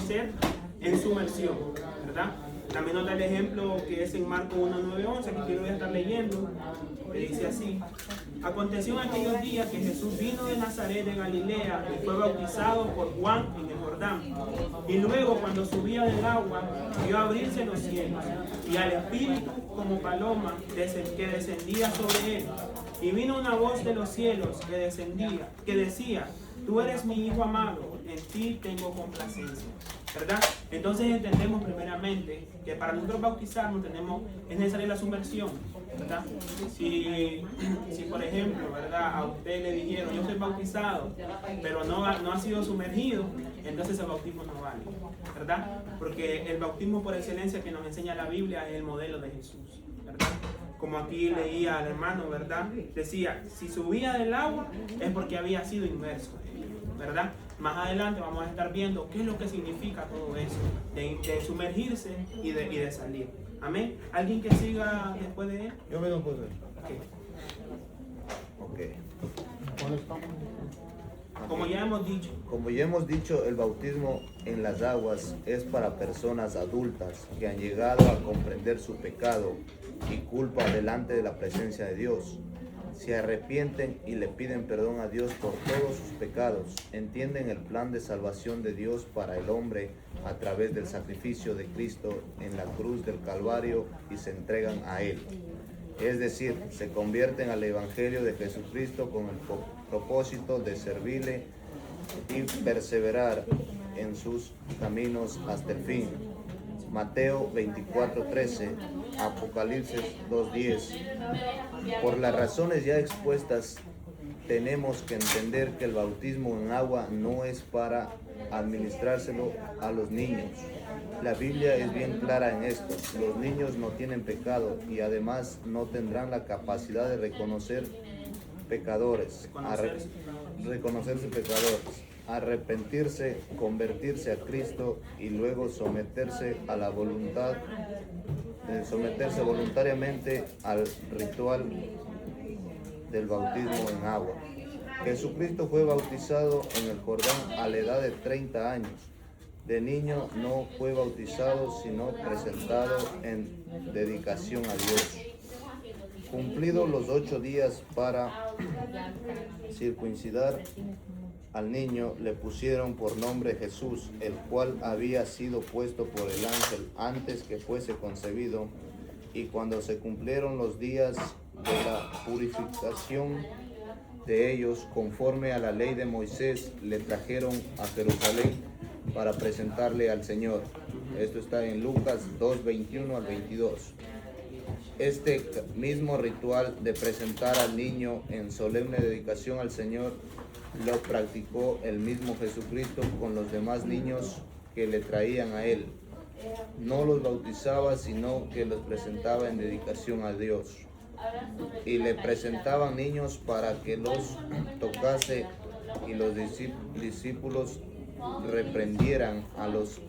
permanecer en sumersión, ¿verdad? También nos da el ejemplo que es en Marcos 1:9-11, que quiero estar leyendo, que dice así: aconteció en aquellos días que Jesús vino de Nazaret de Galilea y fue bautizado por Juan en el Jordán. Y luego, cuando subía del agua, vio abrirse los cielos y al Espíritu como paloma que descendía sobre él. Y vino una voz de los cielos que decía: tú eres mi Hijo amado, en ti tengo complacencia. ¿Verdad? Entonces entendemos primeramente que para nosotros bautizarnos es necesaria la sumersión, ¿verdad? Si por ejemplo, ¿verdad?, a usted le dijeron: yo soy bautizado, pero no ha sido sumergido, entonces el bautismo no vale, ¿verdad? Porque el bautismo por excelencia que nos enseña la Biblia es el modelo de Jesús, ¿verdad? Como aquí leía al hermano, ¿verdad? Decía: si subía del agua es porque había sido inmerso, ¿verdad? Más adelante vamos a estar viendo qué es lo que significa todo eso, de sumergirse y de salir. Amén. ¿Alguien que siga después de él? Yo me lo puedo ver. Ok. Ok. Como ya hemos dicho, el bautismo en las aguas es para personas adultas que han llegado a comprender su pecado y culpa delante de la presencia de Dios. Se arrepienten y le piden perdón a Dios por todos sus pecados, entienden el plan de salvación de Dios para el hombre a través del sacrificio de Cristo en la cruz del Calvario y se entregan a Él. Es decir, se convierten al Evangelio de Jesucristo con el propósito de servirle y perseverar en sus caminos hasta el fin. Mateo 24:13, Apocalipsis 2:10. Por las razones ya expuestas, tenemos que entender que el bautismo en agua no es para administrárselo a los niños. La Biblia es bien clara en esto. Los niños no tienen pecado y además no tendrán la capacidad de reconocerse pecadores, arrepentirse, convertirse a Cristo y luego someterse voluntariamente al ritual del bautismo en agua. Jesucristo fue bautizado en el Jordán a la edad de 30 años. De niño no fue bautizado, sino presentado en dedicación a Dios. Cumplidos los 8 días para circuncidar al niño, le pusieron por nombre Jesús, el cual había sido puesto por el ángel antes que fuese concebido. Y cuando se cumplieron los días de la purificación de ellos, conforme a la ley de Moisés, le trajeron a Jerusalén para presentarle al Señor. Esto está en Lucas 2:21-22. Este mismo ritual de presentar al niño en solemne dedicación al Señor lo practicó el mismo Jesucristo con los demás niños que le traían a él. No los bautizaba, sino que los presentaba en dedicación a Dios. Y le presentaban niños para que los tocase, y los discípulos reprendieran a los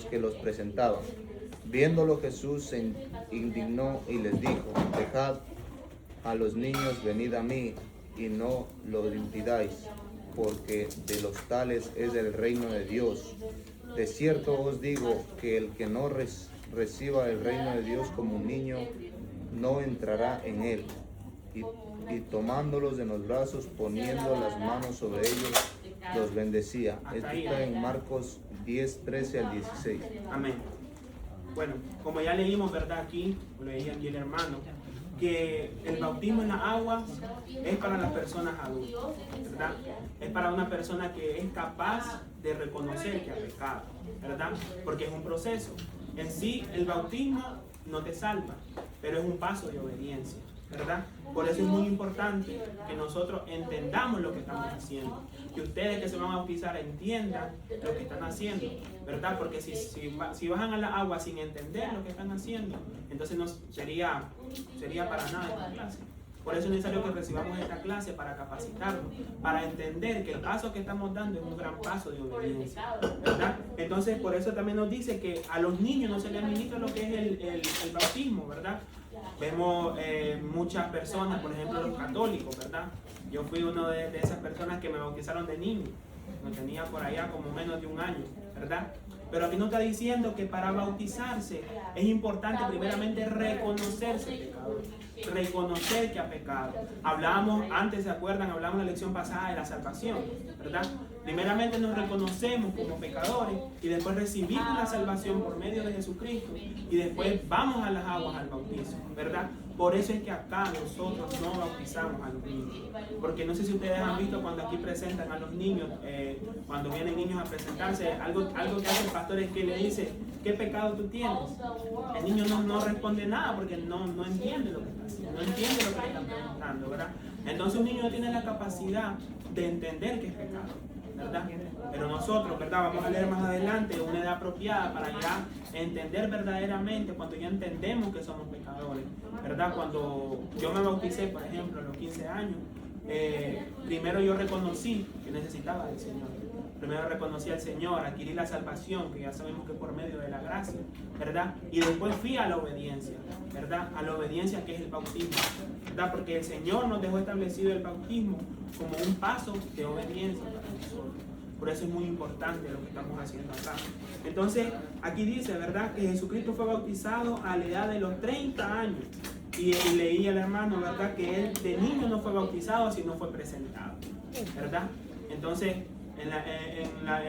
que los presentaban. Viéndolo, Jesús se indignó y les dijo: dejad a los niños, venid a mí, y no los impidáis, porque de los tales es el reino de Dios. De cierto os digo que el que no reciba el reino de Dios como un niño, no entrará en él. Y tomándolos en los brazos, poniendo las manos sobre ellos, los bendecía. Esto está en Marcos 10:13-16. Amén. Bueno, como ya leímos, ¿verdad? Aquí, lo leía aquí el hermano, que el bautismo en la agua es para las personas adultas, ¿verdad? Es para una persona que es capaz de reconocer que ha pecado, ¿verdad? Porque es un proceso. En sí, el bautismo no te salva, pero es un paso de obediencia, ¿verdad? Por eso es muy importante que nosotros entendamos lo que estamos haciendo, que ustedes que se van a bautizar entiendan lo que están haciendo, ¿verdad? Porque si bajan a la agua sin entender lo que están haciendo, entonces no sería para nada esta clase. Por eso es necesario que recibamos esta clase para capacitarnos, para entender que el paso que estamos dando es un gran paso de obediencia, ¿verdad? Entonces, por eso también nos dice que a los niños no se les administra lo que es el bautismo, ¿verdad? Vemos muchas personas, por ejemplo los católicos, ¿verdad? Yo fui uno de esas personas que me bautizaron de niño. cuando tenía por allá como menos de un año, ¿verdad? Pero aquí nos está diciendo que para bautizarse es importante primeramente reconocerse pecador, reconocer que ha pecado. Hablamos, antes se acuerdan, hablamos en la lección pasada de la salvación, ¿verdad? Primeramente nos reconocemos como pecadores y después recibimos la salvación por medio de Jesucristo y después vamos a las aguas al bautismo, ¿verdad? Por eso es que acá nosotros no bautizamos a los niños, porque no sé si ustedes han visto cuando aquí presentan a los niños, cuando vienen niños a presentarse, algo que hace el pastor es que le dice, ¿qué pecado tú tienes? El niño no responde nada porque no entiende lo que está haciendo, no entiende lo que le están preguntando, ¿verdad? Entonces un niño no tiene la capacidad de entender que es pecado, ¿verdad? Pero nosotros, ¿verdad? Vamos a leer más adelante una edad apropiada para ya entender verdaderamente, cuando ya entendemos que somos pecadores, ¿verdad? Cuando yo me bauticé, por ejemplo, a los 15 años, primero yo reconocí que necesitaba del Señor. Primero reconocí al Señor, adquirí la salvación, que ya sabemos que es por medio de la gracia, ¿verdad? Y después fui a la obediencia, ¿verdad? A la obediencia que es el bautismo, ¿verdad? Porque el Señor nos dejó establecido el bautismo como un paso de obediencia para nosotros. Por eso es muy importante lo que estamos haciendo acá. Entonces, aquí dice, ¿verdad? Que Jesucristo fue bautizado a la edad de los 30 años. Y leí al hermano, ¿verdad? Que él de niño no fue bautizado, sino fue presentado, ¿verdad? Entonces, en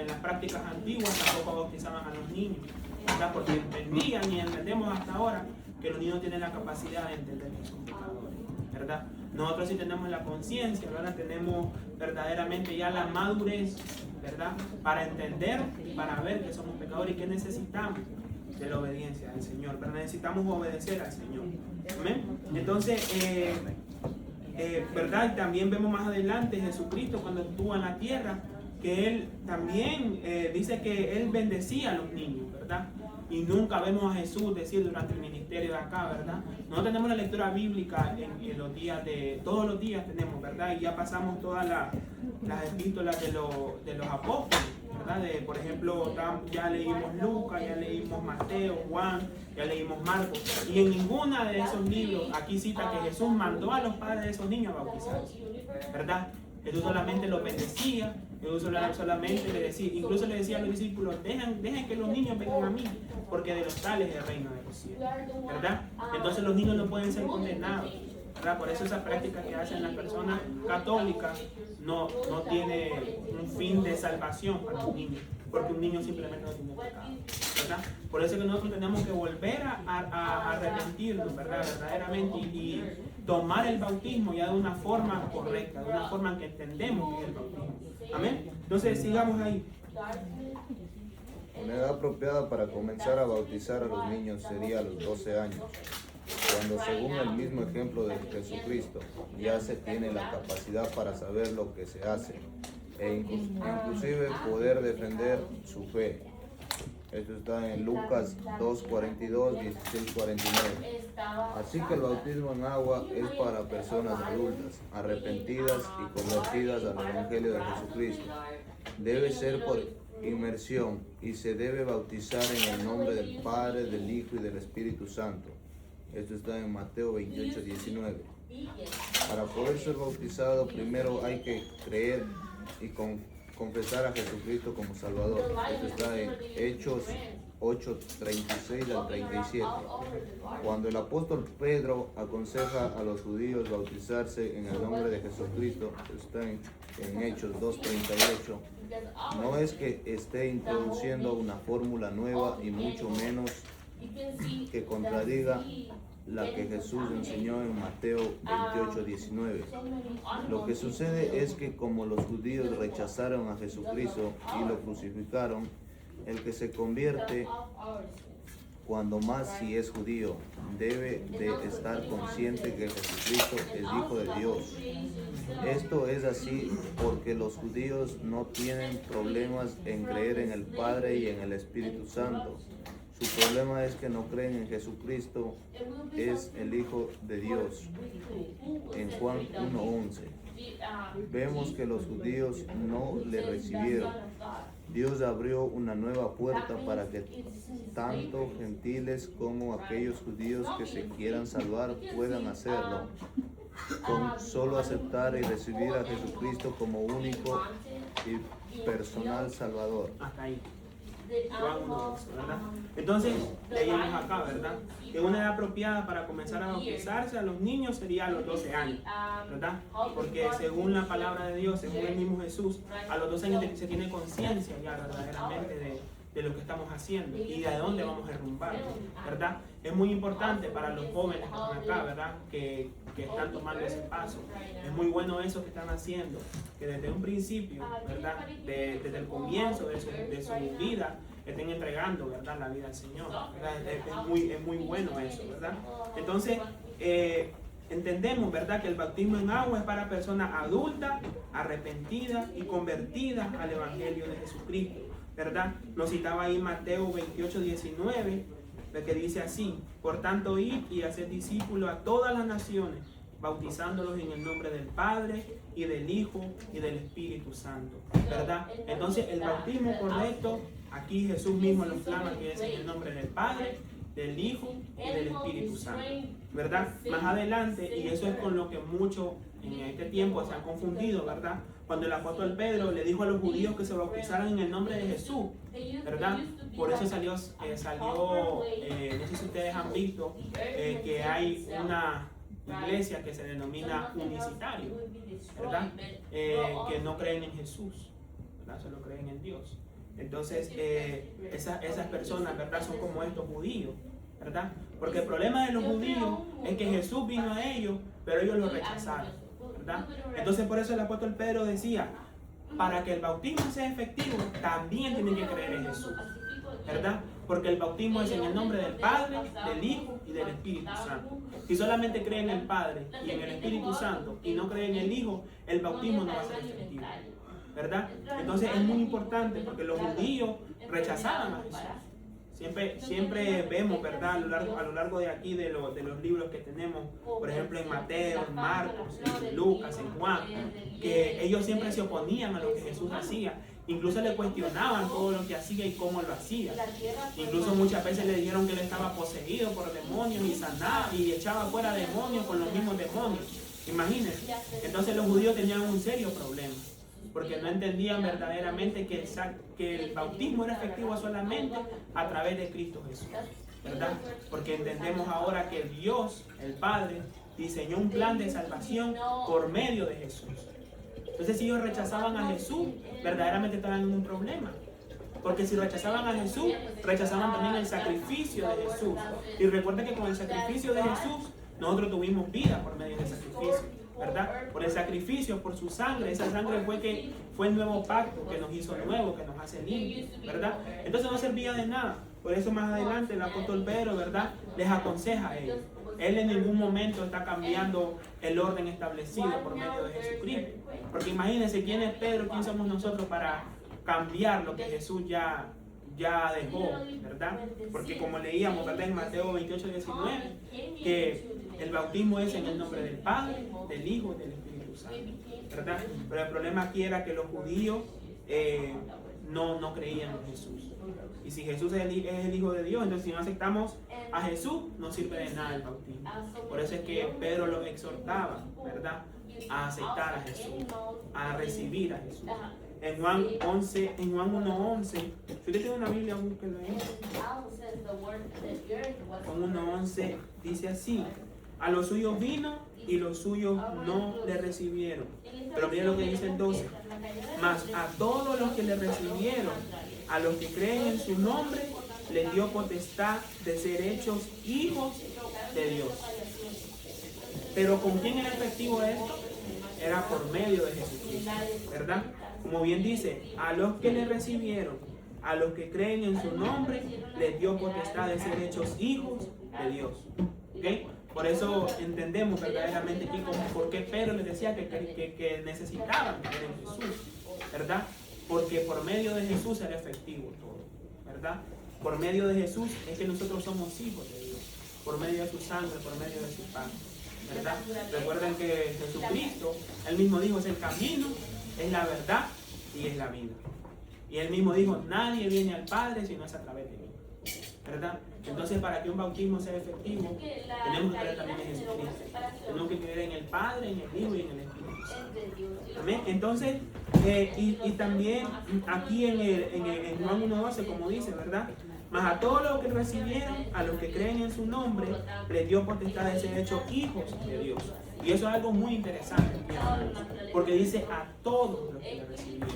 las prácticas antiguas tampoco bautizaban a los niños, ¿verdad? Porque entendían y entendemos hasta ahora que los niños tienen la capacidad de entender que son pecadores, ¿verdad? Nosotros sí tenemos la conciencia, ¿verdad? Tenemos verdaderamente ya la madurez, ¿verdad? Para entender y para ver que somos pecadores y que necesitamos de la obediencia al Señor, pero necesitamos obedecer al Señor. ¿Amén? Entonces, ¿verdad? También vemos más adelante Jesucristo cuando estuvo en la tierra, que Él también dice que Él bendecía a los niños, ¿verdad? Y nunca vemos a Jesús decir durante el ministerio de acá, ¿verdad? No tenemos la lectura bíblica en los días todos los días tenemos, ¿verdad? Y ya pasamos todas las epístolas de los apóstoles, ¿verdad? Por ejemplo, ya leímos Lucas, ya leímos Mateo, Juan, ya leímos Marcos. Y en ninguna de esos libros aquí cita que Jesús mandó a los padres de esos niños a bautizarse, ¿verdad? Jesús solamente los bendecía, Jesús solamente le decía, incluso le decía a los discípulos, dejen que los niños vengan a mí, porque de los tales es el reino de los cielos, ¿verdad? Entonces los niños no pueden ser condenados, ¿verdad? Por eso esa práctica que hacen las personas católicas no tiene un fin de salvación para un niño, porque un niño simplemente no tiene pecado, ¿verdad? Por eso es que nosotros tenemos que volver a arrepentirnos, ¿verdad? Verdaderamente y tomar el bautismo ya de una forma correcta, de una forma en que entendemos que es el bautismo. Amén. Entonces sigamos ahí. Una edad apropiada para comenzar a bautizar a los niños sería a los 12 años, cuando según el mismo ejemplo de Jesucristo ya se tiene la capacidad para saber lo que se hace e inclusive poder defender su fe. Esto está en Lucas 2:42, 16:49. Así que el bautismo en agua es para personas adultas, arrepentidas y convertidas al Evangelio de Jesucristo. Debe ser por inmersión y se debe bautizar en el nombre del Padre, del Hijo y del Espíritu Santo. Esto está en Mateo 28:19. Para poder ser bautizado, primero hay que creer y confesar a Jesucristo como Salvador. Esto está en Hechos 8:36 al 37. Cuando el apóstol Pedro aconseja a los judíos bautizarse en el nombre de Jesucristo, está en Hechos 2:38, no es que esté introduciendo una fórmula nueva y mucho menos que contradiga la que Jesús enseñó en Mateo 28:19. Lo que sucede es que como los judíos rechazaron a Jesucristo y lo crucificaron, el que se convierte, cuando más si es judío, debe de estar consciente que Jesucristo es Hijo de Dios. Esto es así porque los judíos no tienen problemas en creer en el Padre y en el Espíritu Santo. Su problema es que no creen en Jesucristo, es el Hijo de Dios. En Juan 1:11 vemos que los judíos no le recibieron. Dios abrió una nueva puerta para que tanto gentiles como aquellos judíos que se quieran salvar puedan hacerlo, con solo aceptar y recibir a Jesucristo como único y personal salvador. Hasta ahí. Juan 1:12, ¿verdad? Entonces, leímos acá, ¿verdad? Que una edad apropiada para comenzar a bautizarse a los niños sería a los 12 años, ¿verdad? Porque según la palabra de Dios, según el mismo Jesús, a los 12 años se tiene conciencia ya verdaderamente de lo que estamos haciendo y de dónde vamos a derrumbar, ¿verdad? Es muy importante para los jóvenes que están acá, ¿verdad? Que están tomando ese paso. Es muy bueno eso que están haciendo, que desde un principio, ¿verdad? Desde el comienzo de su vida, estén entregando, ¿verdad? La vida al Señor, ¿verdad? Es muy bueno eso, ¿verdad? Entonces, entendemos, ¿verdad? Que el bautismo en agua es para personas adultas, arrepentidas y convertidas al Evangelio de Jesucristo, ¿verdad? Nos citaba ahí Mateo 28:19, que dice así: por tanto, id y haced discípulos a todas las naciones, bautizándolos en el nombre del Padre y del Hijo y del Espíritu Santo, ¿verdad? Entonces, el bautismo correcto, aquí Jesús mismo lo clama, que es en el nombre del Padre, del Hijo y del Espíritu Santo, ¿verdad? Más adelante, y eso es con lo que muchos en este tiempo se han confundido, ¿verdad? Cuando el apóstol Pedro le dijo a los judíos que se bautizaran en el nombre de Jesús, ¿verdad? Por eso salió no sé si ustedes han visto, que hay una iglesia que se denomina unicitario, ¿verdad? Que no creen en Jesús, ¿verdad? Solo creen en Dios. Entonces, esas personas, ¿verdad? Son como estos judíos, ¿verdad? Porque el problema de los judíos es que Jesús vino a ellos, pero ellos lo rechazaron, ¿verdad? Entonces, por eso el apóstol Pedro decía, para que el bautismo sea efectivo, también tienen que creer en Jesús, ¿verdad? Porque el bautismo es en el nombre del Padre, del Hijo y del Espíritu Santo. Si solamente creen en el Padre y en el Espíritu Santo y no creen en el Hijo, el bautismo no va a ser efectivo, ¿verdad? Entonces es muy importante porque los judíos rechazaban a Jesús. Siempre vemos, ¿verdad? A lo largo de aquí, de los libros que tenemos, por ejemplo en Mateo, en Marcos, en Lucas, en Juan, que ellos siempre se oponían a lo que Jesús hacía. Incluso le cuestionaban todo lo que hacía y cómo lo hacía. Incluso muchas veces le dijeron que él estaba poseído por demonios y sanaba y echaba fuera demonios con los mismos demonios. Imagínense. Entonces los judíos tenían un serio problema, porque no entendían verdaderamente que el bautismo era efectivo solamente a través de Cristo Jesús, ¿verdad? Porque entendemos ahora que Dios, el Padre, diseñó un plan de salvación por medio de Jesús. Entonces, si ellos rechazaban a Jesús, verdaderamente estaban en un problema. Porque si rechazaban a Jesús, rechazaban también el sacrificio de Jesús. Y recuerden que con el sacrificio de Jesús, nosotros tuvimos vida por medio del sacrificio, ¿verdad? Por el sacrificio, por su sangre. Esa sangre fue el nuevo pacto que nos hizo nuevo, que nos hace limpios, ¿verdad? Entonces no servía de nada. Por eso más adelante el apóstol Pedro, ¿verdad?, les aconseja a ellos. Él en ningún momento está cambiando el orden establecido por medio de Jesucristo. Porque imagínense quién es Pedro, quién somos nosotros para cambiar lo que Jesús ya dejó, ¿verdad? Porque como leíamos, ¿verdad?, en Mateo 28:19, que el bautismo es en el nombre del Padre, del Hijo y del Espíritu Santo, ¿verdad? Pero el problema aquí era que los judíos no creían en Jesús. Y si Jesús es el Hijo de Dios, entonces si no aceptamos a Jesús, no sirve de nada el bautismo. Por eso es que Pedro los exhortaba, ¿verdad?, a aceptar a Jesús, a recibir a Jesús. En Juan 1:11, si usted tiene una Biblia, búsquelo ahí. Juan 1:11 dice así: a los suyos vino y los suyos no le recibieron. Pero mira lo que dice el 12: mas a todos los que le recibieron, a los que creen en su nombre, les dio potestad de ser hechos hijos de Dios. Pero ¿con quién era efectivo esto? Era por medio de Jesucristo, ¿verdad? Como bien dice, a los que le recibieron, a los que creen en su nombre, les dio potestad de ser hechos hijos de Dios. ¿Okay? Por eso entendemos verdaderamente aquí por qué Pedro les decía que necesitaban creer en Jesús, ¿verdad? Porque por medio de Jesús era efectivo todo, ¿verdad? Por medio de Jesús es que nosotros somos hijos de Dios, por medio de su sangre, por medio de su pan, ¿verdad? Recuerden que Jesucristo, Él mismo dijo, es el camino, es la verdad y es la vida. Y Él mismo dijo, nadie viene al Padre si no es a través de mí, ¿verdad? Entonces, para que un bautismo sea efectivo, tenemos que creer también en Jesucristo. Tenemos que creer en el Padre, en el Hijo y en el Espíritu Santo. ¿Amén? Entonces, Y también aquí en Juan 1:12, como dice, ¿verdad? Mas a todos los que recibieron, a los que creen en su nombre, les dio potestad de ser hechos hijos de Dios. Y eso es algo muy interesante, porque dice a todos los que le recibieron,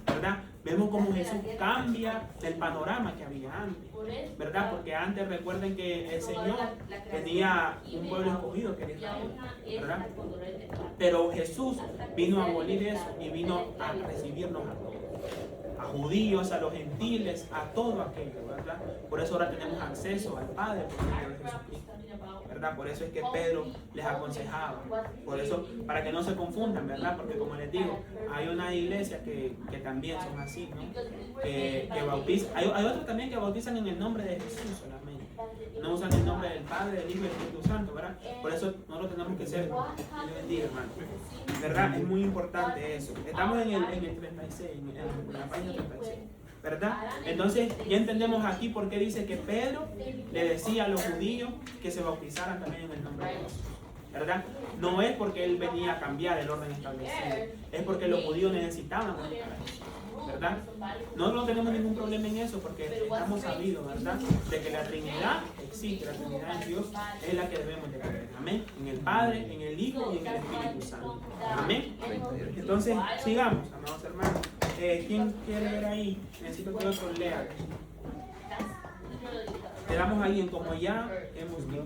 ¿verdad? Vemos cómo Jesús cambia el panorama que había antes, ¿verdad? Porque antes recuerden que el Señor tenía un pueblo escogido que era Israel, ¿verdad? Pero Jesús vino a abolir eso y vino a recibirnos a todos, a judíos, a los gentiles, a todo aquello, ¿verdad? Por eso ahora tenemos acceso al Padre por medio de Jesucristo, ¿verdad? Por eso es que Pedro les aconsejaba, por eso, para que no se confundan, ¿verdad? Porque como les digo, hay una iglesia que también son así, ¿no? Que bautizan, hay otros también que bautizan en el nombre de Jesús solamente, no usan el nombre del Padre, del Hijo y del Espíritu Santo, ¿verdad? Por eso nosotros tenemos que ser, Dios bendiga, hermano, ¿verdad? Es muy importante eso. Estamos en el 36, en la página 36. ¿Verdad? Entonces ya entendemos aquí por qué dice que Pedro le decía a los judíos que se bautizaran también en el nombre de Jesús, ¿verdad? No es porque él venía a cambiar el orden establecido, es porque los judíos necesitaban bautizar a Jesús, ¿verdad? Nosotros no tenemos ningún problema en eso porque estamos sabidos, ¿verdad? De que la Trinidad existe, la Trinidad en Dios es la que debemos de creer, amén, en el Padre, en el Hijo y en el Espíritu Santo, amén. Entonces sigamos, amados hermanos. ¿Quién quiere ver ahí? Necesito que otros lean. Quedamos ahí en como ya hemos dicho.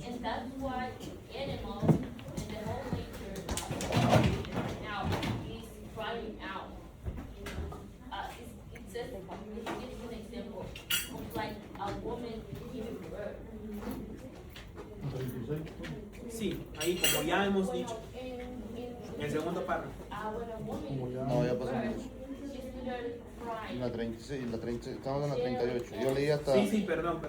Sí, ahí como ya hemos dicho. En el segundo párrafo. No, ya pasamos. La 36, estamos en la 38. Yo leí hasta Sí, perdón.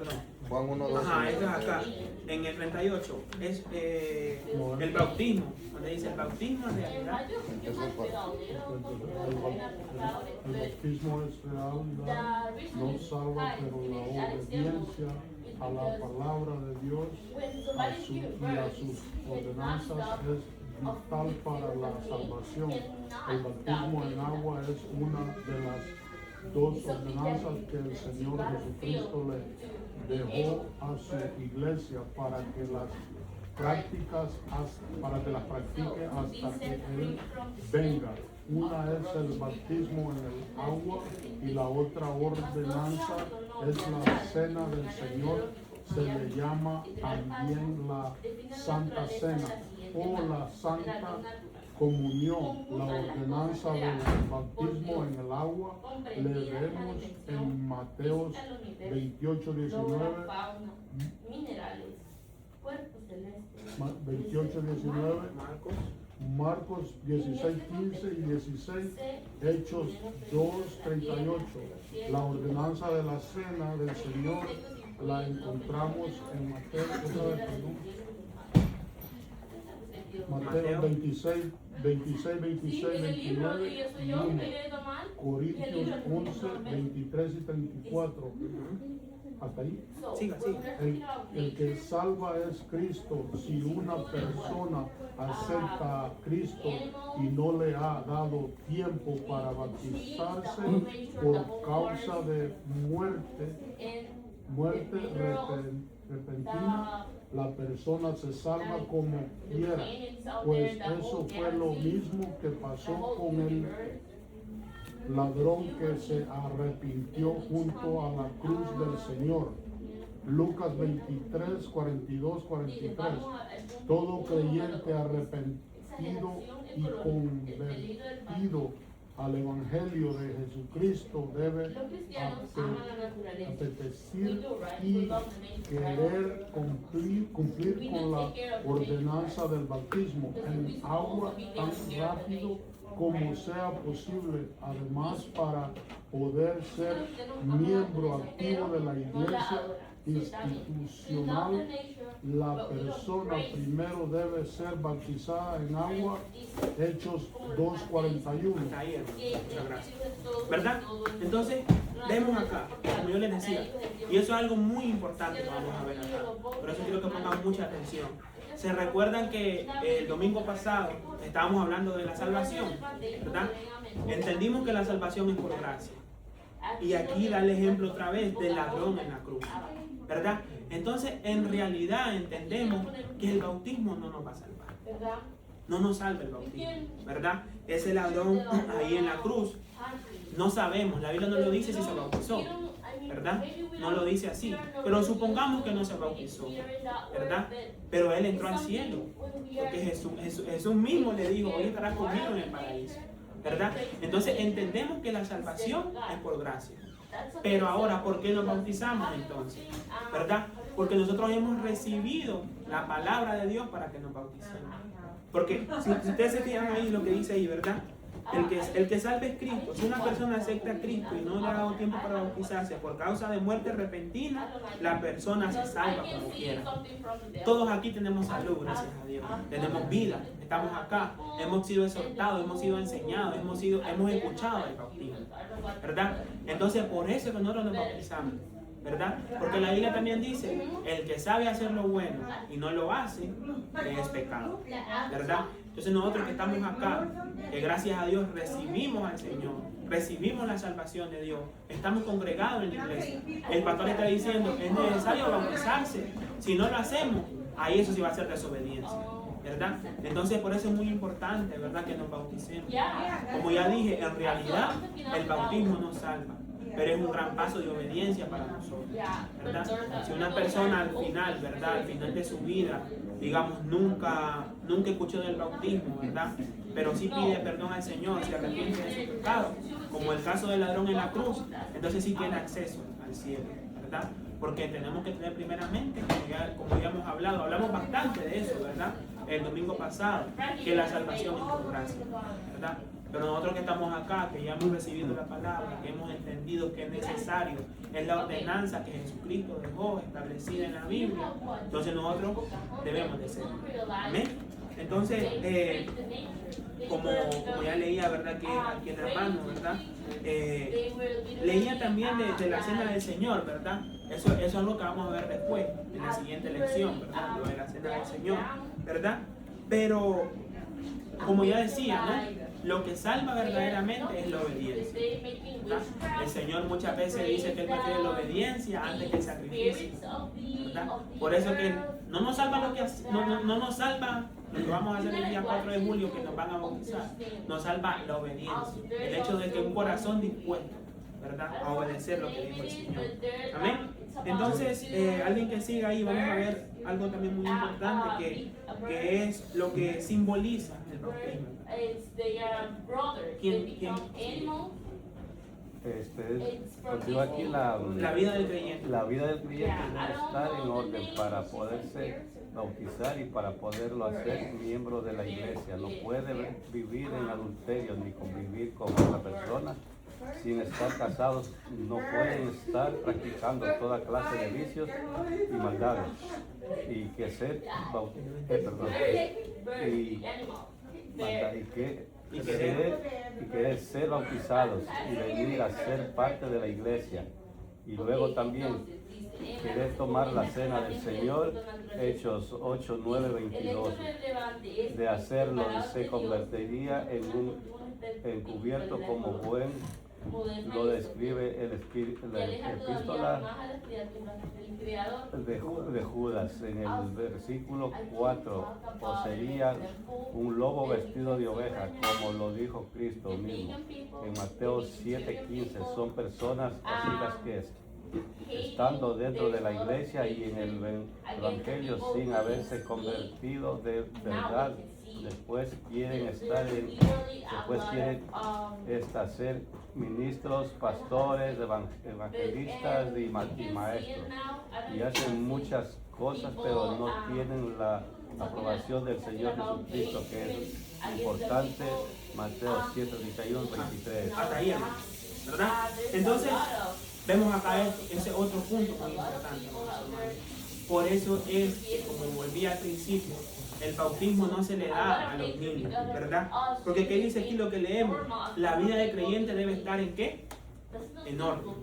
Juan 1:12. Ajá, esto es acá. En el 38 es el bautismo, donde dice el bautismo en realidad. El bautismo es realidad, no salva, pero la obediencia a la palabra de Dios y a sus ordenanzas es vital para la salvación. El bautismo en agua es una de las dos ordenanzas que el Señor Jesucristo le dejó a su iglesia para que las practique hasta que Él venga. Una es el bautismo en el agua y la otra ordenanza es la cena del Señor. Se le llama también la Santa Cena o la Santa Comunión. La ordenanza del bautismo en el agua le vemos en Mateo 28:19, Marcos 16:15 y 16, Hechos 2:38. La ordenanza de la cena del Señor la encontramos en Mateo 26, 29 y 1, Corintios 11, 23 y 34. Hasta ahí. Siga. El que salva es Cristo. Si una persona acepta a Cristo y no le ha dado tiempo para bautizarse por causa de muerte repentina, la persona se salva como quiera, pues eso fue lo mismo que pasó con el ladrón que se arrepintió junto a la cruz del Señor. Lucas 23, 42, 43. Todo creyente arrepentido y convertido al Evangelio de Jesucristo debe apetecer y querer cumplir con la ordenanza del bautismo en agua tan rápido como sea posible. Además, para poder ser miembro activo de la iglesia institucional, la persona primero debe ser bautizada en agua. Hechos 2:41. Muchas gracias. ¿Verdad? Entonces, vemos acá, como yo les decía, y eso es algo muy importante que vamos a ver acá. Por eso quiero que pongan mucha atención. Se recuerdan que el domingo pasado estábamos hablando de la salvación, ¿verdad? Entendimos que la salvación es por gracia. Y aquí da el ejemplo otra vez del ladrón en la cruz, ¿verdad? Entonces, en realidad entendemos que el bautismo no nos va a salvar. No nos salva el bautismo, ¿verdad? Ese ladrón ahí en la cruz, no sabemos, la Biblia no lo dice si se bautizó, ¿verdad? No lo dice así, pero supongamos que no se bautizó, ¿verdad? Pero él entró al cielo, porque Jesús mismo le dijo, hoy estarás conmigo en el paraíso, ¿verdad? Entonces entendemos que la salvación es por gracia. Pero ahora, ¿por qué nos bautizamos entonces? ¿Verdad? Porque nosotros hemos recibido la palabra de Dios para que nos bauticemos. Porque si ustedes se fijan ahí lo que dice ahí, ¿verdad? El que salve es Cristo. Si una persona acepta a Cristo y no le ha dado tiempo para bautizarse por causa de muerte repentina, la persona se salva como quiera. Todos aquí tenemos salud, gracias a Dios. Tenemos vida, estamos acá, hemos sido exhortados, hemos sido enseñados, hemos escuchado el bautismo, ¿verdad? Entonces por eso que nosotros nos bautizamos, ¿verdad? Porque la Biblia también dice, el que sabe hacer lo bueno y no lo hace, es pecado, ¿verdad? Entonces nosotros que estamos acá, que gracias a Dios recibimos al Señor, recibimos la salvación de Dios, estamos congregados en la iglesia. El pastor está diciendo, es necesario bautizarse. Si no lo hacemos, ahí eso sí va a ser desobediencia, ¿verdad? Entonces por eso es muy importante, ¿verdad?, que nos bauticemos. Como ya dije, en realidad el bautismo nos salva, pero es un gran paso de obediencia para nosotros, ¿verdad? Si una persona al final, ¿verdad?, al final de su vida, digamos, nunca escuchó del bautismo, ¿verdad?, pero sí pide perdón al Señor, se arrepiente de su pecado, como el caso del ladrón en la cruz, entonces sí tiene acceso al cielo, ¿verdad? Porque tenemos que tener primeramente, como ya hemos hablado, hablamos bastante de eso, ¿verdad?, el domingo pasado, que la salvación es por gracia, ¿verdad? Pero nosotros que estamos acá, que ya hemos recibido la palabra, que hemos entendido que es necesario, es la ordenanza que Jesucristo dejó establecida en la Biblia, entonces nosotros debemos de ser. Amén. Entonces, como ya leía, ¿verdad?, que aquí el hermano, ¿verdad?, leía también de la cena del Señor, ¿verdad? Eso es algo que vamos a ver después, en la siguiente lección, ¿verdad?, lo de la cena del Señor, ¿verdad? Pero, como ya decía, ¿no?, lo que salva verdaderamente es la obediencia, ¿verdad? El Señor muchas veces dice que Él prefiere la obediencia antes que el sacrificio, ¿verdad? Por eso que no nos salva no nos salva lo que vamos a hacer el día 4 de julio, que nos van a bautizar. Nos salva la obediencia, el hecho de que un corazón dispuesto, ¿verdad?, a obedecer lo que dijo el Señor. Amén. Entonces, alguien que siga ahí, vamos a ver algo también muy importante, que es lo que simboliza el bautismo. ¿Quién? Contigo aquí La vida del creyente. La vida del creyente debe estar en orden para poderse bautizar y para poderlo hacer miembro de la iglesia. No puede vivir en adulterio ni convivir con otra persona sin estar casados. No pueden estar practicando toda clase de vicios y maldades. Y que ser querer ser bautizados y venir a ser parte de la iglesia. Y luego también querer tomar la cena del Señor, Hechos 8, 9, 22. De hacerlo se convertiría en un encubierto como buen, lo describe la epístola de Judas en el versículo 4. Poseía un lobo vestido de oveja, como lo dijo Cristo mismo. En Mateo 7:15 son personas así que estando dentro de la iglesia y en el evangelio sin haberse convertido de verdad, después quieren ser ministros, pastores, evangelistas y maestros, y hacen muchas cosas, pero no tienen la aprobación del Señor Jesucristo, que es importante. Mateo 7, 31, 23. Hasta ahí, ¿verdad? Entonces, vemos acá ese otro punto muy importante. Por eso es que, como volví al principio, el bautismo no se le da a los niños, ¿verdad? Porque ¿qué dice aquí lo que leemos? La vida de creyente debe estar ¿en qué? en orden,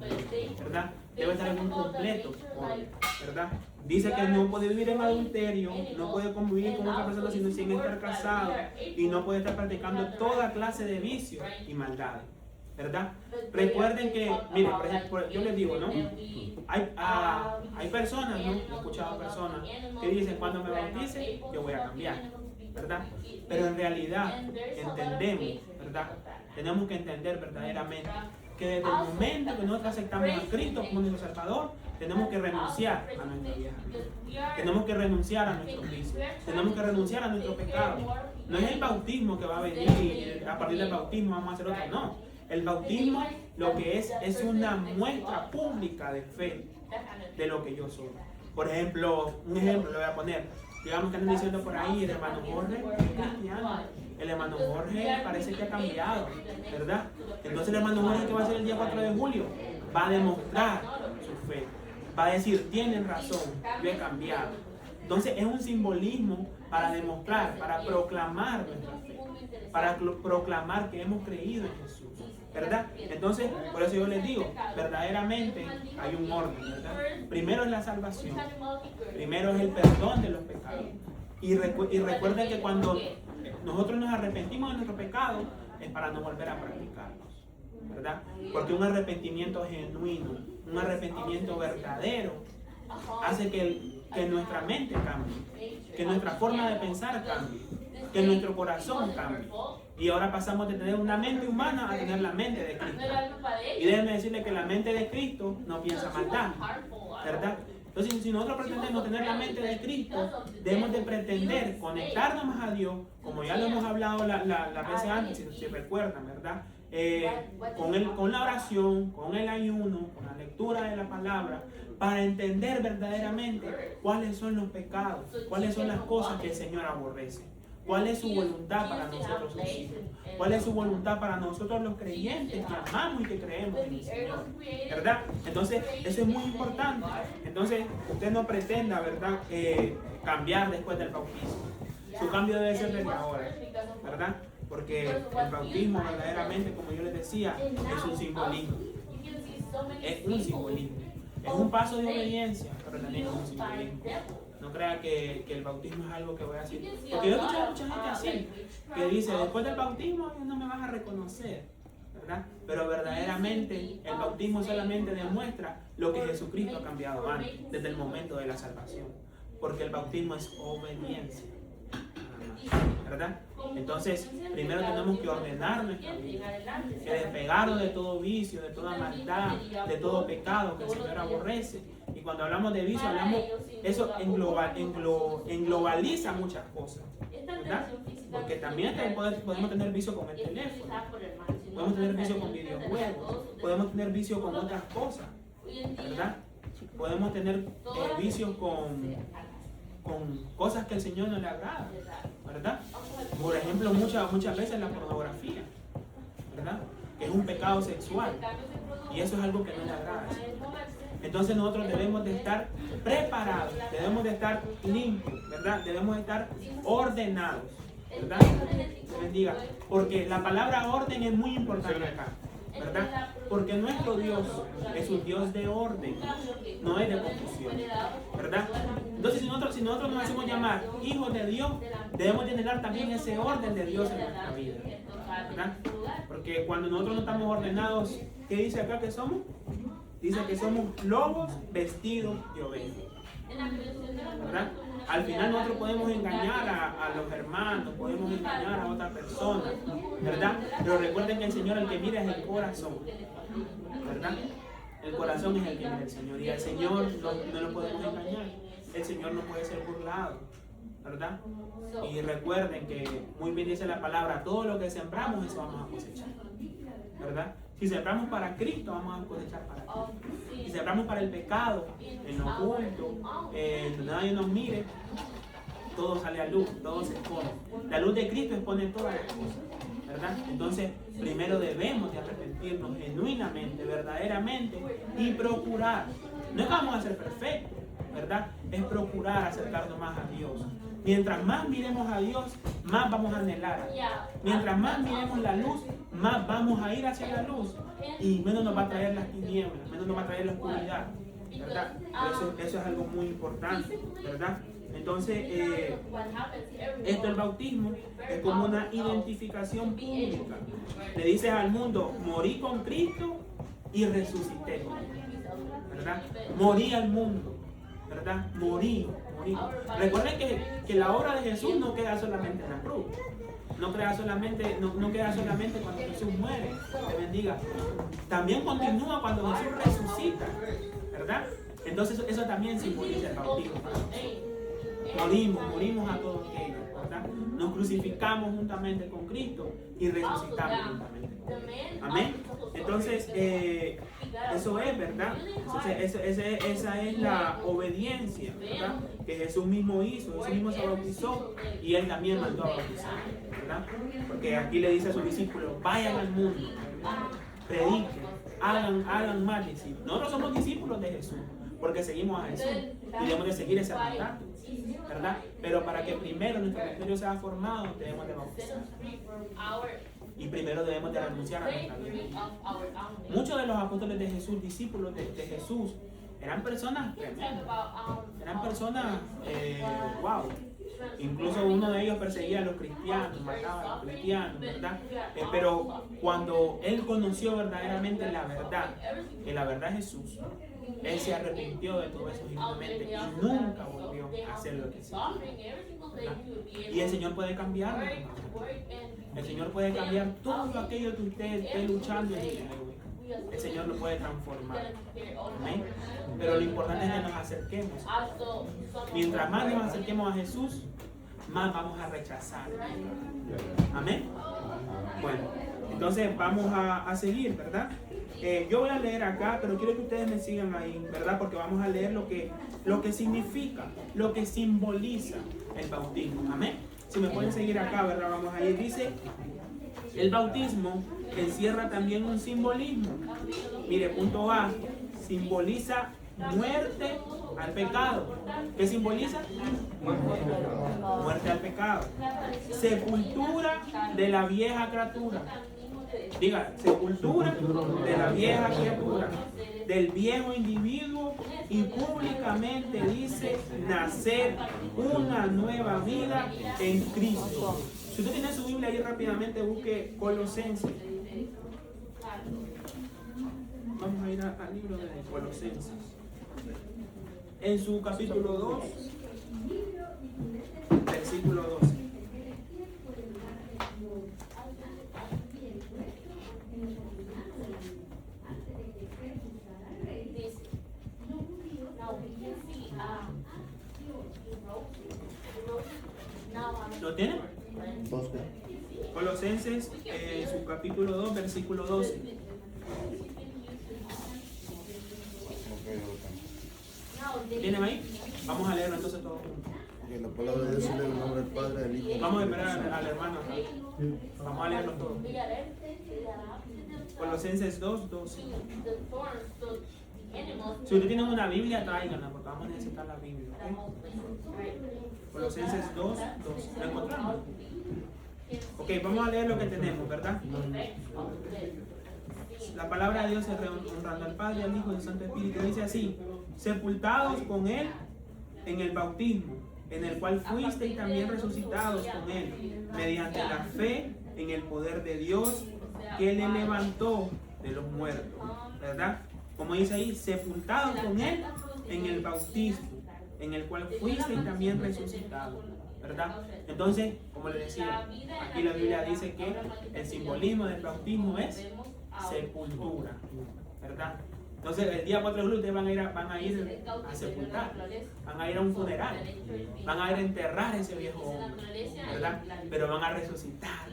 ¿verdad? Debe estar en un completo orden, ¿verdad? Dice que no puede vivir en adulterio, no puede convivir con otra persona sin estar casado y no puede estar practicando toda clase de vicios y maldades, ¿verdad? Recuerden que, miren, por ejemplo, yo les digo, ¿no? Hay personas, ¿no? He escuchado personas que dicen, cuando me bautice, yo voy a cambiar, ¿verdad? Pero en realidad entendemos, ¿verdad? Tenemos que entender verdaderamente que desde el momento que nosotros aceptamos a Cristo como nuestro Salvador, tenemos que renunciar a nuestra vieja vida. Tenemos que renunciar a nuestros vicios. Tenemos que renunciar a nuestro pecado. No es el bautismo que va a venir y a partir del bautismo vamos a hacer otro, no. El bautismo lo que es una muestra pública de fe de lo que yo soy. Por ejemplo, un ejemplo le voy a poner. Digamos que andan diciendo por ahí, el hermano Jorge es cristiano. El hermano Jorge parece que ha cambiado, ¿verdad? Entonces el hermano Jorge, ¿qué va a hacer el día 4 de julio? Va a demostrar su fe. Va a decir, tienen razón, yo he cambiado. Entonces es un simbolismo para demostrar, para proclamar nuestra fe, para proclamar que hemos creído en Jesús, ¿verdad? Entonces, por eso yo les digo, verdaderamente hay un orden, ¿verdad? Primero es la salvación, primero es el perdón de los pecados. Y recuerden que cuando nosotros nos arrepentimos de nuestro pecado, es para no volver a practicarlos, ¿verdad? Porque un arrepentimiento genuino, un arrepentimiento verdadero, hace que nuestra mente cambie, que nuestra forma de pensar cambie, que nuestro corazón cambie. Y ahora pasamos de tener una mente humana a tener la mente de Cristo. Y déjenme decirle que la mente de Cristo no piensa maldad, ¿verdad? Entonces, si nosotros pretendemos tener la mente de Cristo, debemos de pretender conectarnos más a Dios, como ya lo hemos hablado la veces antes, si recuerdan, ¿verdad? Con la oración, con el ayuno, con la lectura de la palabra, para entender verdaderamente cuáles son los pecados, cuáles son las cosas que el Señor aborrece, cuál es su voluntad para nosotros sus hijos, cuál es su voluntad para nosotros los creyentes que amamos y que creemos en el Señor, ¿verdad? Entonces, eso es muy importante. Entonces, usted no pretenda, ¿verdad?, cambiar después del bautismo. Su cambio debe ser desde ahora, ¿verdad? Porque el bautismo verdaderamente, como yo les decía, es un simbolismo. Es un simbolismo. Es un paso de obediencia, pero también es un simbolismo. No crea que el bautismo es algo que voy a hacer. Porque yo he escuchado a mucha gente así, que dice, después del bautismo no me vas a reconocer, ¿verdad? Pero verdaderamente el bautismo solamente demuestra lo que Jesucristo ha cambiado antes, desde el momento de la salvación. Porque el bautismo es obediencia, ¿verdad? Entonces, primero tenemos que ordenar nuestra vida, que despegarnos de todo vicio, de toda maldad, de todo pecado que el Señor aborrece. Y cuando hablamos de vicio, eso englobaliza muchas cosas, ¿verdad? Porque también podemos tener vicio con el teléfono, podemos tener vicio con videojuegos, podemos tener vicio con otras cosas, ¿verdad? Podemos tener vicios con cosas que el Señor no le agrada, ¿verdad? Por ejemplo, muchas veces la pornografía, ¿verdad? Que es un pecado sexual y eso es algo que no le agrada. Entonces nosotros debemos de estar preparados, debemos de estar limpios, ¿verdad? Debemos de estar ordenados, ¿verdad? Se bendiga. Porque la palabra orden es muy importante acá, ¿verdad? Porque nuestro Dios es un Dios de orden, no es de confusión, ¿verdad? Entonces, si nosotros nos hacemos llamar hijos de Dios, debemos tener también ese orden de Dios en nuestra vida, ¿verdad? Porque cuando nosotros no estamos ordenados, ¿qué dice acá que somos? Dice que somos lobos vestidos de ovejas, ¿verdad? Al final nosotros podemos engañar a los hermanos, podemos engañar a otras personas, ¿verdad? Pero recuerden que el Señor, el que mira es el corazón, ¿verdad? El corazón es el que mira al Señor y al Señor no lo podemos engañar. El Señor no puede ser burlado, ¿verdad? Y recuerden que muy bien dice la palabra, todo lo que sembramos, eso vamos a cosechar, ¿verdad? Si sembramos para Cristo, vamos a cosechar para Cristo. Si sembramos para el pecado, en lo oculto, donde nadie nos mire, todo sale a luz, todo se expone. La luz de Cristo expone todas las cosas, ¿verdad? Entonces, primero debemos de arrepentirnos genuinamente, verdaderamente, y procurar. No es que vamos a ser perfectos, ¿verdad? Es procurar acercarnos más a Dios. Mientras más miremos a Dios, más vamos a anhelar. Mientras más miremos la luz, más vamos a ir hacia la luz. Y menos nos va a traer las tinieblas, menos nos va a traer la oscuridad. ¿Verdad? Eso es algo muy importante, ¿verdad? Entonces, esto del bautismo es como una identificación pública. Le dices al mundo, morí con Cristo y resucité, ¿verdad? Morí al mundo, ¿verdad? Morí. Recuerden que la obra de Jesús no queda solamente en la cruz. No queda solamente cuando Jesús muere, te bendiga. También continúa cuando Jesús resucita, ¿verdad? Entonces eso también simboliza el bautismo para nosotros. Morimos a todos ellos, ¿verdad? Nos crucificamos juntamente con Cristo y resucitamos juntamente. Amén. Entonces, eso es, ¿verdad? Entonces, esa es la obediencia, ¿verdad? Que Jesús mismo hizo. Jesús mismo se bautizó y Él también mandó a bautizar, ¿verdad? Porque aquí le dice a sus discípulos, vayan al mundo, prediquen, hagan más discípulos. Nosotros somos discípulos de Jesús porque seguimos a Jesús y debemos de seguir ese mandato, ¿verdad? Pero para que primero nuestro ministerio sea formado, debemos de bautizar. Y primero debemos de renunciar a nuestra vida. Muchos de los apóstoles de Jesús, discípulos de Jesús, eran personas tremendas. Eran personas, wow. Incluso uno de ellos perseguía a los cristianos, mataba a los cristianos, ¿verdad? Pero cuando él conoció verdaderamente la verdad, que la verdad es Jesús, él se arrepintió de todo eso genuinamente y nunca volvió a hacer lo que hizo. Y el Señor puede cambiarlo, hermano. El Señor puede cambiar todo aquello que usted esté luchando en el día de hoy. El Señor lo puede transformar. Amén. Pero lo importante es que nos acerquemos. Mientras más nos acerquemos a Jesús, más vamos a rechazar. Amén. Bueno, entonces vamos a seguir, ¿verdad? Yo voy a leer acá, pero quiero que ustedes me sigan ahí, ¿verdad? Porque vamos a leer lo que significa, lo que simboliza el bautismo. Amén. Si me pueden seguir acá, ¿verdad? Vamos a ir. Dice, el bautismo encierra también un simbolismo. Mire, punto A, simboliza muerte al pecado. ¿Qué simboliza? Muerte al pecado. Sepultura de la vieja criatura. Diga, sepultura de la vieja criatura, del viejo individuo, y públicamente dice nacer una nueva vida en Cristo. Si usted tiene su Biblia ahí, rápidamente busque Colosenses. Vamos a ir al libro de Colosenses. En su capítulo 2, versículo 12. ¿Lo tienen? Colosenses, su capítulo 2, versículo 12. ¿Tienen ahí? Vamos a leerlo entonces todos juntos. La palabra de Dios en el nombre del Padre, del Hijo. Vamos a esperar al hermano. Vamos a leerlo todo. Colosenses 2, 12. Si usted tiene una Biblia, tráiganla, porque vamos a necesitar la Biblia. ¿Okay? Colosenses 2, 12. ¿Lo encontramos? Ok, vamos a leer lo que tenemos, ¿verdad? La palabra de Dios es honrando al Padre, al Hijo y al Santo Espíritu. Dice así: sepultados con Él en el bautismo, en el cual fuisteis también resucitados con Él, mediante la fe en el poder de Dios que le levantó de los muertos, ¿verdad? Como dice ahí, sepultados con Él en el bautismo, en el cual fuisteis también resucitados, ¿verdad? Entonces, como les decía, aquí la Biblia dice que el simbolismo del bautismo es sepultura, ¿verdad? Entonces, el día 4 de julio ustedes van a ir a sepultar, van a ir a un funeral, van a ir a enterrar ese viejo hombre, ¿verdad? Pero van a resucitar,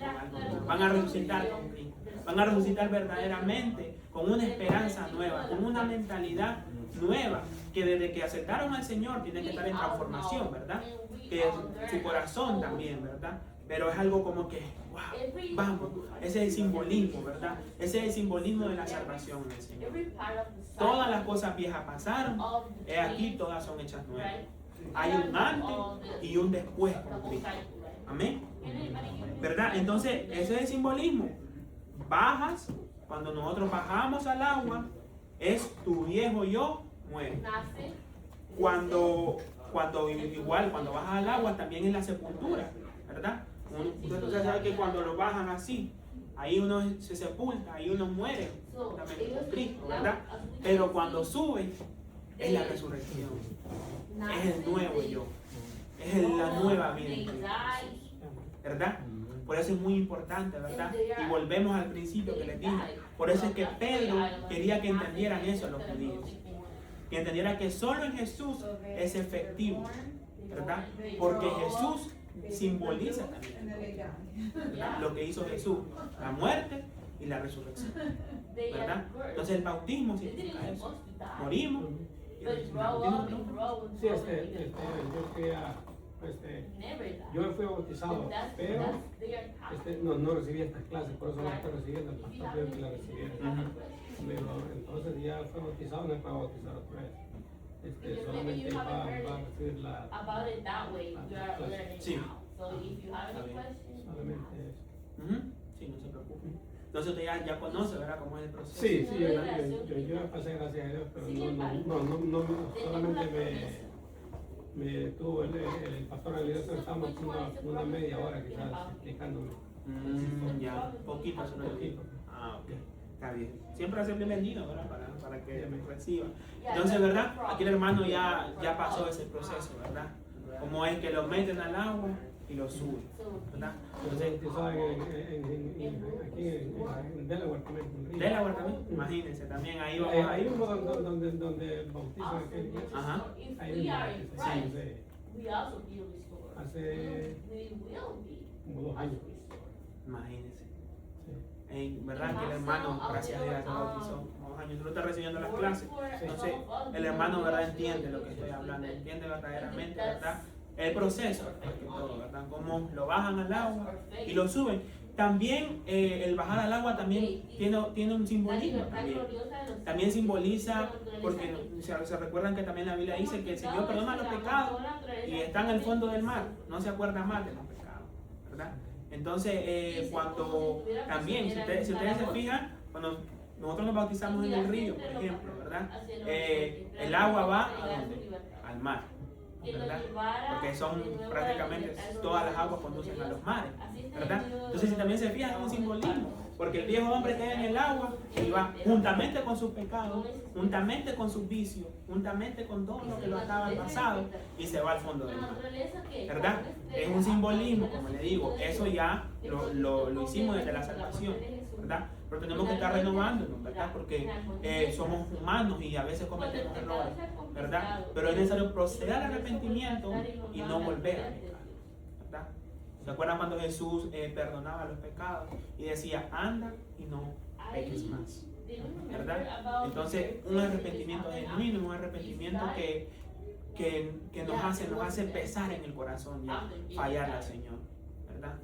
van a resucitar con Cristo, van a resucitar verdaderamente con una esperanza nueva, con una mentalidad nueva, que desde que aceptaron al Señor tienen que estar en transformación, ¿verdad? Que su corazón también, ¿verdad? Pero es algo como que, wow, vamos, ese es el simbolismo, ¿verdad? Ese es el simbolismo de la salvación del Señor. Todas las cosas viejas pasaron, aquí todas son hechas nuevas. Hay un antes y un después con Cristo. Amén. ¿Verdad? Entonces, ese es el simbolismo. Bajas, cuando nosotros bajamos al agua, es tu viejo yo muere. Cuando bajas al agua, también es la sepultura, ¿verdad? Usted sabe que cuando lo bajan así, ahí uno se sepulta, ahí uno muere juntamente con Cristo, ¿verdad? Pero cuando sube, es la resurrección, es el nuevo yo, es la nueva vida en Cristo, ¿verdad? Por eso es muy importante, ¿verdad? Y volvemos al principio que les dije. Por eso es que Pedro quería que entendieran eso a los judíos. Que entendieran que solo en Jesús es efectivo, ¿verdad? Porque Jesús simboliza también, ¿verdad? Lo que hizo Jesús, la muerte y la resurrección, ¿verdad? Entonces el bautismo significa eso. Morimos y resucitamos. Sí, yo quería, yo fui bautizado, pero no recibí estas clases, por eso no estoy recibiendo, el pastor pidió que la recibiera. Entonces ya fue bautizado, no es para bautizar otra vez. Solamente va a recibir la clase. Sí. Solamente eso. Sí, no se preocupe. Entonces usted ya conoce, ¿verdad? Cómo es el proceso. Sí, yo ya pasé, gracias a Dios, pero no solamente me tuvo el pastor en la iglesia, estábamos una media hora quizás explicándome. Ya, poquito solo. Ah, ok. Está bien. Siempre hace bienvenido, ¿verdad? Para que me reciba. Entonces, ¿verdad? Aquí el hermano ya pasó ese proceso, ¿verdad? Como es que lo meten al agua y lo suben, ¿verdad? Entonces, tú sabes, aquí en Delaware también. Delaware también, imagínense, también ahí vamos. Ahí mismo donde bautizan aquel día. Ajá. Ahí mismo, hace como 2 años. Imagínense. ¿Verdad? Que el hermano, gracias a Dios, se bautizó como 2 años. Tú estás recibiendo las clases. Entonces, el hermano, ¿verdad? Entiende lo que estoy hablando, entiende verdaderamente, ¿verdad? El proceso, que todo, ¿verdad? Cómo lo bajan al agua y lo suben. También el bajar al agua también tiene un simbolismo también. También simboliza, porque se recuerdan que también la Biblia dice que el Señor perdona los pecados y está en el fondo del mar, no se acuerda más de los pecados, ¿verdad? Entonces, cuando también, si ustedes se fijan, cuando nosotros nos bautizamos en el río, por ejemplo, ¿verdad? El agua va ¿a dónde? Al mar, ¿verdad? Porque son prácticamente todas las aguas conducen a los mares, ¿verdad? Entonces, si también se fijan, es un simbolismo, porque el viejo hombre queda en el agua y va juntamente con sus pecados, juntamente con sus vicios, juntamente con todo lo que lo ataba al pasado y se va al fondo del mar, ¿verdad? Es un simbolismo, como le digo, eso ya lo hicimos desde la salvación, ¿verdad? Pero tenemos que estar renovándonos, ¿verdad? Porque somos humanos y a veces cometemos errores, ¿verdad? Pero es necesario proceder al arrepentimiento y no volver a pecar, ¿verdad? ¿Se acuerdan cuando Jesús perdonaba los pecados y decía, anda y no peques más? ¿Verdad? Entonces, un arrepentimiento genuino, un arrepentimiento que nos hace pesar en el corazón ya, fallarle al Señor, ¿verdad?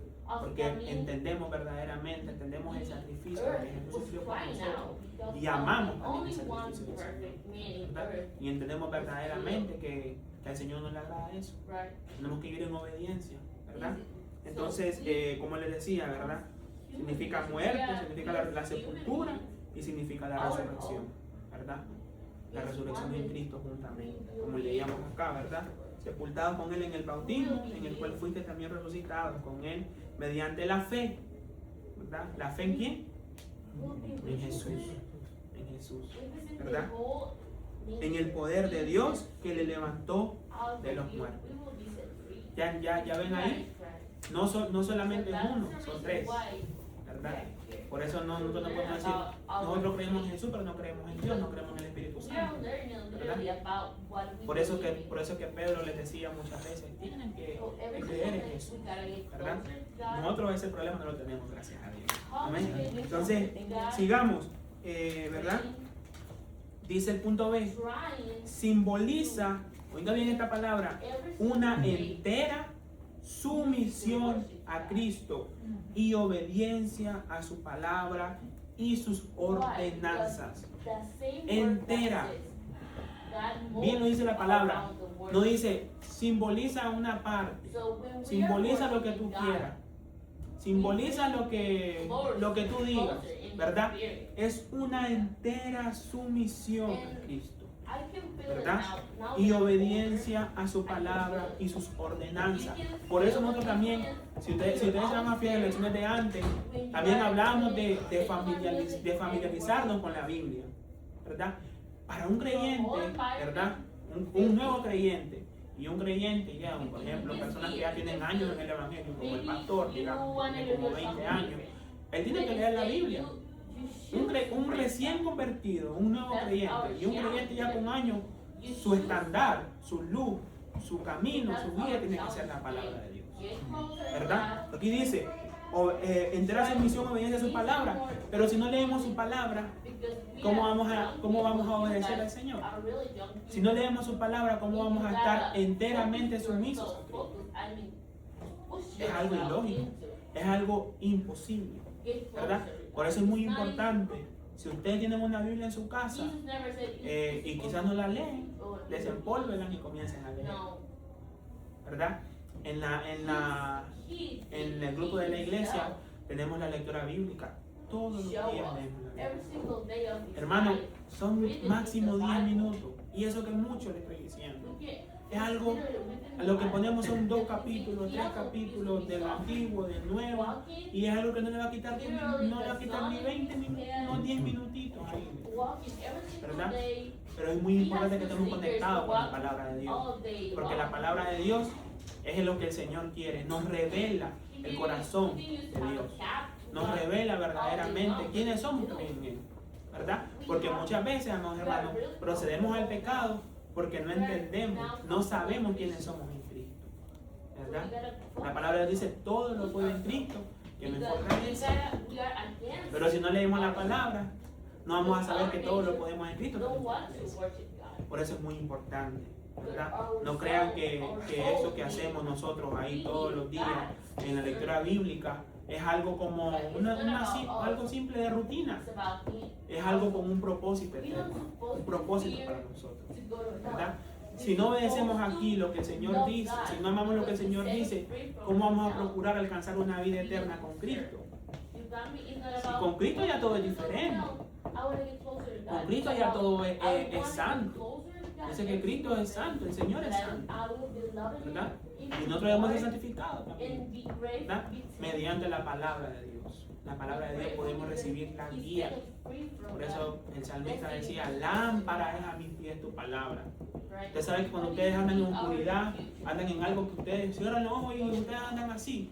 Porque entendemos verdaderamente, entendemos el sacrificio que Jesús sufrió por nosotros y amamos también el sacrificio del Señor, ¿verdad? Y entendemos verdaderamente que al Señor no le agrada eso. Tenemos que vivir en obediencia, ¿verdad? Entonces, como les decía, ¿verdad? Significa muerte, significa la sepultura y significa la resurrección, ¿verdad? La resurrección en Cristo juntamente, como leíamos acá, ¿verdad? Sepultados con Él en el bautismo, en el cual fuiste también resucitados con Él mediante la fe, ¿verdad? ¿La fe en quién? En Jesús, en Jesús, ¿verdad? En el poder de Dios que le levantó de los muertos. ¿Ya ven ahí? No solamente es uno, son 3, ¿verdad? Por eso nosotros no podemos decir, nosotros creemos en Jesús, pero no creemos en Dios, no creemos en el Espíritu Santo, ¿verdad? Por eso que Pedro les decía muchas veces, tienen que creer en Jesús, ¿verdad? Nosotros ese problema no lo tenemos, gracias a Dios. Amén. Entonces, sigamos, ¿verdad? Dice el punto B, simboliza, oiga bien esta palabra, una entera sumisión a Cristo y obediencia a su palabra y sus ordenanzas. Entera. Bien lo dice la palabra. No dice, simboliza una parte, simboliza lo que tú quieras, simboliza lo que tú digas, ¿verdad? Es una entera sumisión a Cristo, ¿verdad? Y obediencia a su palabra y sus ordenanzas. Por eso nosotros también, si ustedes se van a fijar en las lecciones de antes, también hablamos de familiarizarnos con la Biblia, ¿verdad? Para un creyente, ¿verdad? Un nuevo creyente y un creyente ya, por ejemplo, personas que ya tienen años en el Evangelio, como el pastor, digamos, tiene como 20 años, él tiene que leer la Biblia. Un recién convertido, un nuevo creyente y un creyente ya con años, su estándar, su luz, su camino, su guía tiene que ser la palabra de Dios, ¿verdad? Aquí dice, entera sumisión, obediencia a su palabra, pero si no leemos su palabra, ¿cómo vamos a obedecer al Señor? Si no leemos su palabra, ¿cómo vamos a estar enteramente sumisos a Cristo? Es algo ilógico, es algo imposible, ¿verdad? Por eso es muy importante, si ustedes tienen una Biblia en su casa y quizás no la leen, desempólvenla y comiencen a leer, ¿verdad? En el grupo de la iglesia tenemos la lectura bíblica. Todos los días leemos la Biblia. Hermano, son máximo 10 minutos. Y eso que mucho le estoy diciendo. Es algo, lo que ponemos son 2 capítulos, 3 capítulos del Antiguo, del Nuevo. Y es algo que no le va a quitar, ni 20 minutos, no 10 minutitos ahí, ¿verdad? Pero es muy importante que estemos conectados con la palabra de Dios. Porque la palabra de Dios es lo que el Señor quiere. Nos revela el corazón de Dios. Nos revela verdaderamente quiénes somos en Él, ¿verdad? Porque muchas veces, amados hermanos, procedemos al pecado porque no entendemos, no sabemos quiénes somos en Cristo, ¿verdad? La palabra de Dios dice, todo lo puedo en Cristo que me fortalece. Pero si no leemos la palabra, no vamos a saber que todo lo podemos en Cristo que nos fortalece. Por eso es muy importante, ¿verdad? No crean que eso que hacemos nosotros ahí todos los días en la lectura bíblica es algo como algo simple de rutina. Es algo con un propósito eterno, un propósito para nosotros, ¿verdad? Si no obedecemos aquí lo que el Señor dice, si no amamos lo que el Señor dice, ¿cómo vamos a procurar alcanzar una vida eterna con Cristo? Si con Cristo ya todo es diferente. Con Cristo ya todo es santo. Dice que Cristo es santo, el Señor es santo, ¿verdad? Y nosotros debemos ser santificados también, ¿verdad? Mediante la palabra de Dios. La palabra de Dios podemos recibir la guía. Por eso el salmista decía, lámpara es a mis pies tu palabra. Ustedes saben que cuando ustedes andan en oscuridad, andan en algo que ustedes cierran los ojos y ustedes andan así.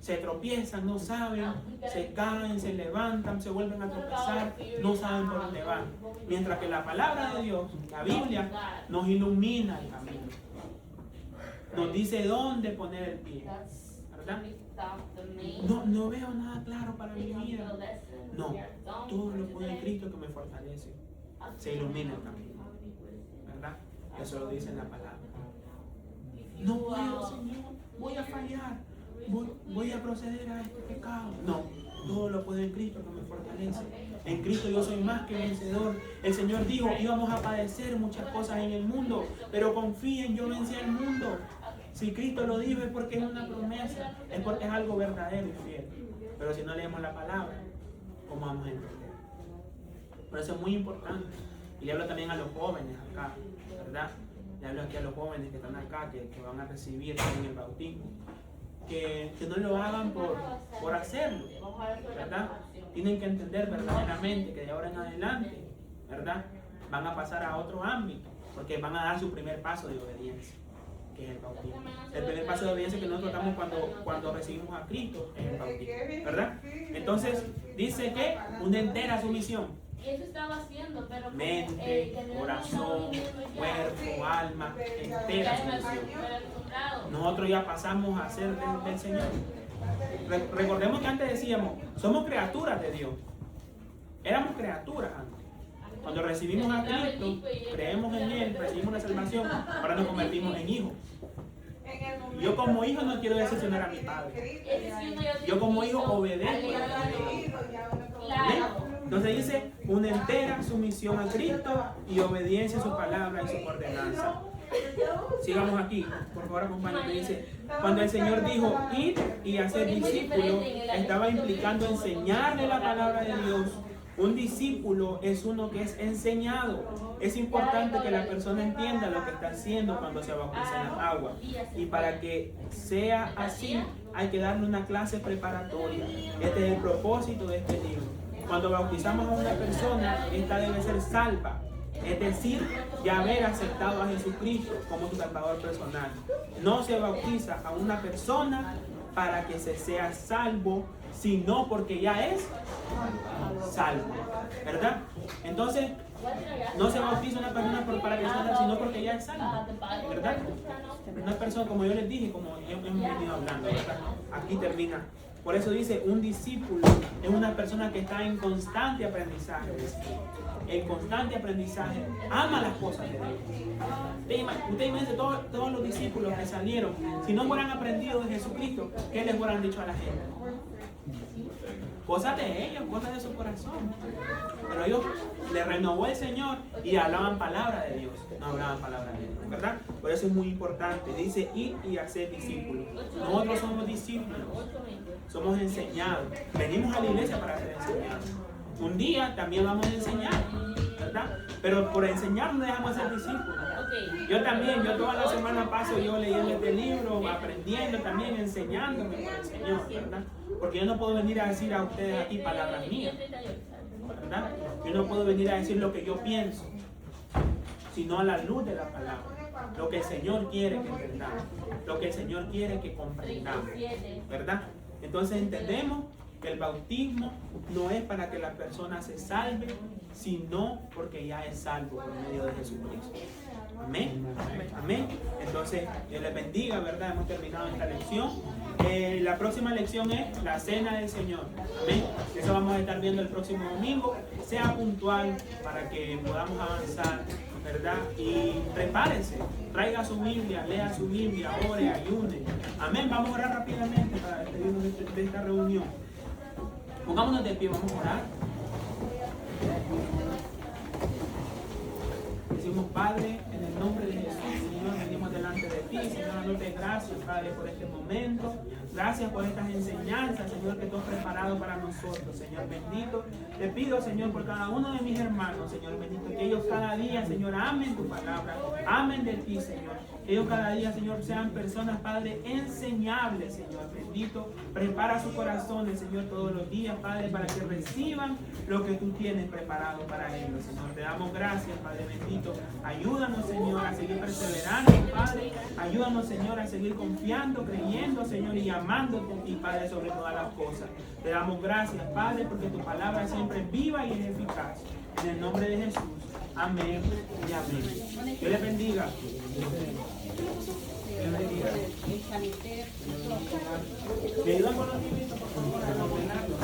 Se tropiezan, no saben, se caen, se levantan, se vuelven a tropezar, no saben por dónde van. Mientras que la palabra de Dios, la Biblia, nos ilumina el camino. Nos dice dónde poner el pie, ¿verdad? No veo nada claro para mi vida. No, todo lo puedo en Cristo que me fortalece. Se ilumina el camino, ¿verdad? Eso lo dice en la palabra. No puedo, Señor, voy a fallar. Voy a proceder a este pecado. No, todo lo puedo en Cristo que me fortalece. En Cristo yo soy más que vencedor. El Señor dijo, íbamos a padecer muchas cosas en el mundo, pero confíen, yo vencí al mundo. Si Cristo lo dijo es porque es una promesa, es porque es algo verdadero y fiel. Pero si no leemos la palabra, ¿cómo vamos a entender? Por eso es muy importante. Y le hablo también a los jóvenes acá, ¿verdad? Le hablo aquí a los jóvenes que están acá, que van a recibir en el bautismo. Que no lo hagan por hacerlo, ¿verdad? Tienen que entender verdaderamente que de ahora en adelante, ¿verdad? Van a pasar a otro ámbito, porque van a dar su primer paso de obediencia, que es el bautismo. El primer paso de obediencia que nosotros damos cuando recibimos a Cristo es el bautismo, ¿verdad? Entonces, dice que una entera sumisión. Eso estaba haciendo, pero mente, corazón, cuerpo, alma, entera sumisión. Nosotros ya pasamos a ser del Señor. Recordemos que antes decíamos, somos criaturas de Dios. Éramos criaturas antes. Cuando recibimos a Cristo, creemos en Él, recibimos la salvación, ahora nos convertimos en hijos. Yo como hijo no quiero decepcionar a mi padre. Yo como hijo obedezco a Dios. Entonces dice, una entera sumisión a Cristo y obediencia a su palabra y su ordenanza. Sigamos aquí, por favor, acompáñame. Dice, cuando el Señor dijo ir y hacer discípulos, estaba implicando enseñarle la palabra de Dios. Un discípulo es uno que es enseñado. Es importante que la persona entienda lo que está haciendo cuando se bautiza en el agua. Y para que sea así, hay que darle una clase preparatoria. Este es el propósito de este libro. Cuando bautizamos a una persona, esta debe ser salva. Es decir, ya haber aceptado a Jesucristo como su salvador personal. No se bautiza a una persona para que se sea salvo, sino porque ya es salvo, ¿verdad? Entonces, no se bautiza una persona para que sea salvo, sino porque ya es salvo, ¿verdad? Una persona, como yo les dije, como hemos venido hablando, ¿verdad? Aquí termina. Por eso dice, un discípulo es una persona que está en constante aprendizaje. En constante aprendizaje, ama las cosas de Dios. Usted imagínese todos los discípulos que salieron, si no hubieran aprendido de Jesucristo, ¿qué les hubieran dicho a la gente? Cosas de ellos, cosas de su corazón. Pero ellos le renovó el Señor y hablaban palabra de Dios, no hablaban palabra de Dios, ¿verdad? Por eso es muy importante. Dice ir y hacer discípulos. Nosotros somos discípulos, somos enseñados. Venimos a la iglesia para ser enseñados. Un día también vamos a enseñar, ¿verdad? Pero por enseñar no dejamos de ser discípulos. Yo también, yo toda la semana paso yo leyendo este libro, aprendiendo también, enseñándome por el Señor, ¿verdad? Porque yo no puedo venir a decir a ustedes aquí palabras mías, ¿verdad? Yo no puedo venir a decir lo que yo pienso, sino a la luz de la palabra. Lo que el Señor quiere que entendamos, lo que el Señor quiere que comprendamos, ¿verdad? Entonces entendemos que el bautismo no es para que la persona se salve, sino porque ya es salvo por medio de Jesucristo. Amén. Amén. Entonces, Dios les bendiga, ¿verdad? Hemos terminado esta lección. La próxima lección es la cena del Señor. Amén. Eso vamos a estar viendo el próximo domingo. Sea puntual para que podamos avanzar, ¿verdad? Y prepárese. Traiga su Biblia, lea su Biblia, ore, ayune. Amén. Vamos a orar rápidamente para despedirnos de esta reunión. Pongámonos de pie, vamos a orar. Decimos, Padre, en el nombre de Jesús, Señor, venimos delante de ti, Señor, dándote gracias, Padre, por este momento. Gracias por estas enseñanzas, Señor, que tú has preparado para nosotros, Señor bendito. Te pido, Señor, por cada uno de mis hermanos, Señor bendito, que ellos cada día, Señor, amen tu palabra, amen de ti, Señor. Que ellos cada día, Señor, sean personas, Padre, enseñables, Señor bendito. Prepara sus corazones, Señor, todos los días, Padre, para que reciban lo que tú tienes preparado para ellos, Señor. Te damos gracias, Padre bendito. Ayúdanos, Señor, a seguir perseverando, Padre. Ayúdanos, Señor, a seguir confiando, creyendo, Señor, y amándote a ti, Padre, sobre todas las cosas. Te damos gracias, Padre, porque tu palabra siempre es viva y es eficaz. En el nombre de Jesús. Amén y amén. Dios les bendiga. Dios les bendiga. ¿Me ayudan con los libritos, por favor, a ordenarlos?